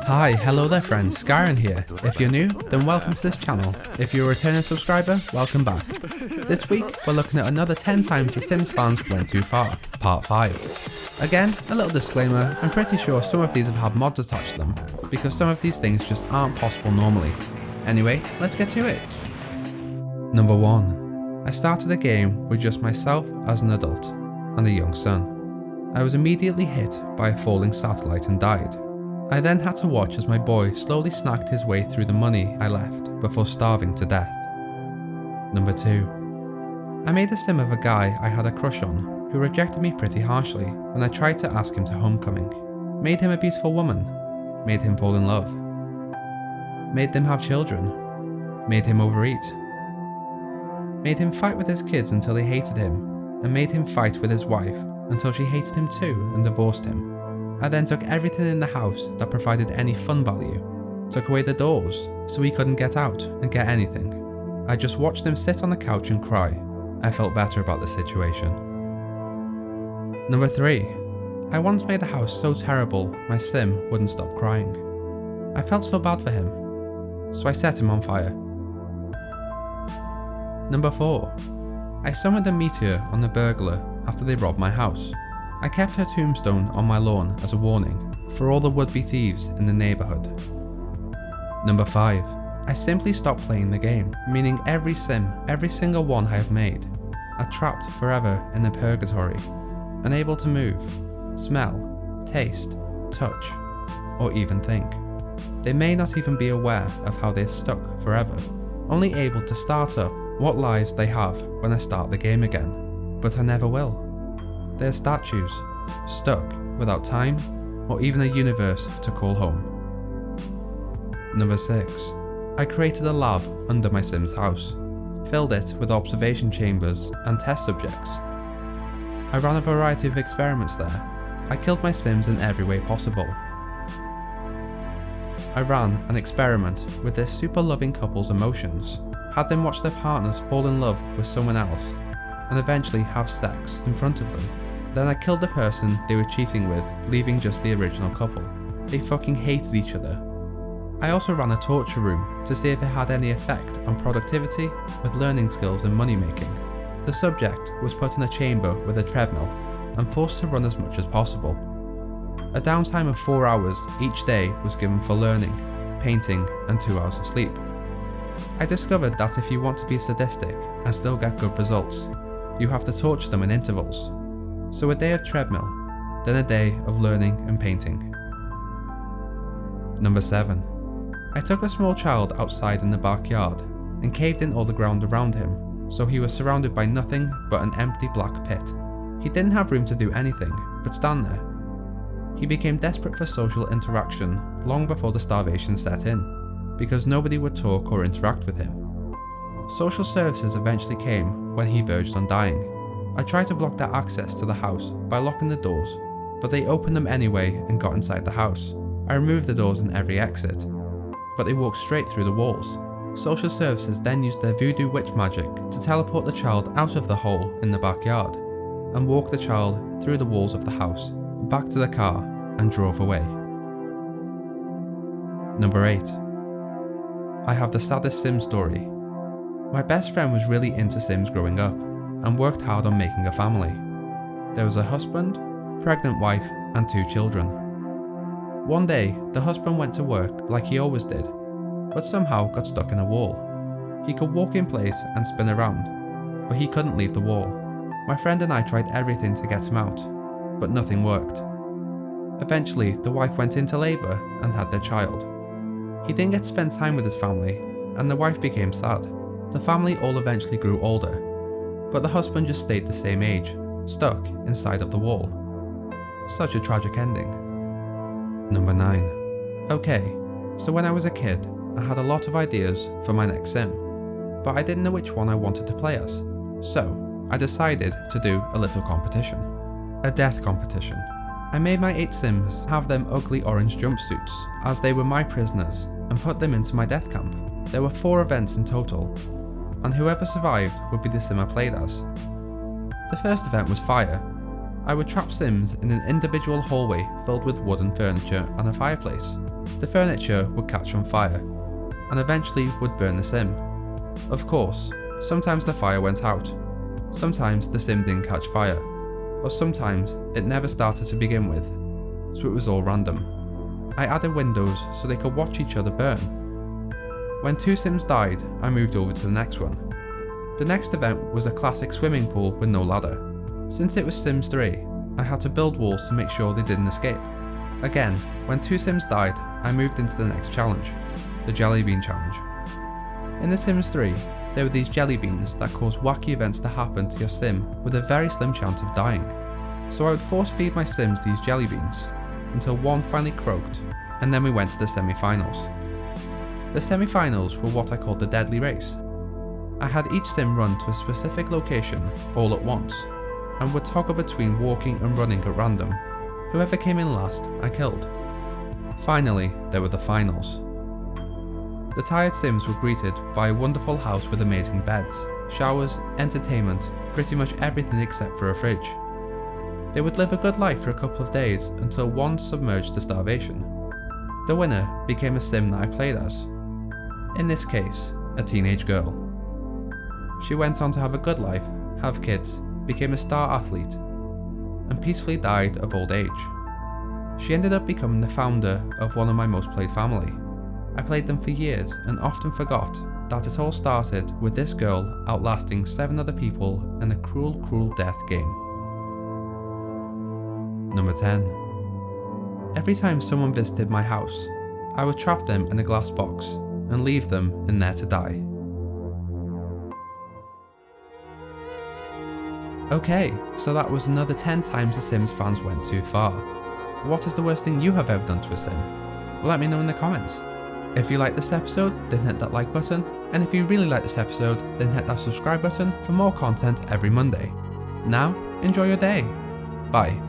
Hi, hello there friends, Skyrionn here. If you're new, then welcome to this channel. If you're a returning subscriber, welcome back. This week, we're looking at another 10 times The Sims fans went too far, part 5. Again, a little disclaimer, I'm pretty sure some of these have had mods attached to them, because some of these things just aren't possible normally. Anyway, let's get to it. Number 1. I started the game with just myself as an adult, and a young son. I was immediately hit by a falling satellite and died. I then had to watch as my boy slowly snacked his way through the money I left before starving to death. Number 2. I made a sim of a guy I had a crush on who rejected me pretty harshly when I tried to ask him to homecoming. Made him a beautiful woman. Made him fall in love. Made them have children. Made him overeat. Made him fight with his kids until they hated him, and made him fight with his wife until she hated him too and divorced him. I then took everything in the house that provided any fun value, took away the doors so he couldn't get out and get anything. I just watched him sit on the couch and cry. I felt better about the situation. Number 3. I once made a house so terrible my sim wouldn't stop crying. I felt so bad for him, so I set him on fire. Number 4. I summoned a meteor on the burglar after they robbed my house. I kept her tombstone on my lawn as a warning for all the would-be thieves in the neighbourhood. Number 5. I simply stopped playing the game, meaning every sim, every single one I have made, are trapped forever in a purgatory, unable to move, smell, taste, touch, or even think. They may not even be aware of how they're stuck forever, only able to start up what lives they have when I start the game again, but I never will. They're statues, stuck without time or even a universe to call home. Number 6. I created a lab under my Sim's house, filled it with observation chambers and test subjects. I ran a variety of experiments there. I killed my Sims in every way possible. I ran an experiment with this super loving couple's emotions, had them watch their partners fall in love with someone else, and eventually have sex in front of them. Then I killed the person they were cheating with, leaving just the original couple. They fucking hated each other. I also ran a torture room to see if it had any effect on productivity with learning skills and money making. The subject was put in a chamber with a treadmill and forced to run as much as possible. A downtime of 4 hours each day was given for learning, painting, and 2 hours of sleep. I discovered that if you want to be sadistic and still get good results, you have to torture them in intervals. So a day of treadmill, then a day of learning and painting. Number 7. I took a small child outside in the backyard and caved in all the ground around him, so he was surrounded by nothing but an empty black pit. He didn't have room to do anything but stand there. He became desperate for social interaction long before the starvation set in, because nobody would talk or interact with him. Social services eventually came when he verged on dying. I tried to block their access to the house by locking the doors, but they opened them anyway and got inside the house. I removed the doors in every exit, but they walked straight through the walls. Social services then used their voodoo witch magic to teleport the child out of the hole in the backyard, and walk the child through the walls of the house, back to the car, and drove away. Number 8. I have the saddest Sim story. My best friend was really into Sims growing up, and worked hard on making a family. There was a husband, pregnant wife, and 2 children. One day, the husband went to work like he always did, but somehow got stuck in a wall. He could walk in place and spin around, but he couldn't leave the wall. My friend and I tried everything to get him out, but nothing worked. Eventually, the wife went into labour and had their child. He didn't get to spend time with his family, and the wife became sad. The family all eventually grew older, but the husband just stayed the same age, stuck inside of the wall. Such a tragic ending. Number 9. Okay, so when I was a kid, I had a lot of ideas for my next sim, but I didn't know which one I wanted to play as, so I decided to do a little competition. A death competition. I made my 8 sims have them ugly orange jumpsuits, as they were my prisoners, and put them into my death camp. There were 4 events in total, and whoever survived would be the sim I played as. The first event was fire. I would trap Sims in an individual hallway filled with wooden furniture and a fireplace. The furniture would catch on fire, and eventually would burn the Sim. Of course, sometimes the fire went out, sometimes the Sim didn't catch fire, or sometimes it never started to begin with, so it was all random. I added windows so they could watch each other burn. When 2 Sims died, I moved over to the next one. The next event was a classic swimming pool with no ladder. Since it was Sims 3, I had to build walls to make sure they didn't escape. Again, when 2 Sims died, I moved into the next challenge, the Jelly Bean Challenge. In The Sims 3, there were these jelly beans that caused wacky events to happen to your Sim with a very slim chance of dying. So I would force feed my Sims these jelly beans, until one finally croaked, and then we went to the semi-finals. The semi-finals were what I called the deadly race. I had each Sim run to a specific location all at once, and would toggle between walking and running at random. Whoever came in last, I killed. Finally, there were the finals. The tired Sims were greeted by a wonderful house with amazing beds, showers, entertainment, pretty much everything except for a fridge. They would live a good life for a couple of days until one submerged to starvation. The winner became a Sim that I played as. In this case, a teenage girl. She went on to have a good life, have kids, became a star athlete, and peacefully died of old age. She ended up becoming the founder of one of my most played family. I played them for years and often forgot that it all started with this girl outlasting 7 other people in a cruel, cruel death game. Number 10. Every time someone visited my house, I would trap them in a glass box and leave them in there to die. Okay, so that was another 10 times the Sims fans went too far. What is the worst thing you have ever done to a Sim? Let me know in the comments. If you liked this episode, then hit that like button, and if you really like this episode, then hit that subscribe button for more content every Monday. Now, enjoy your day. Bye.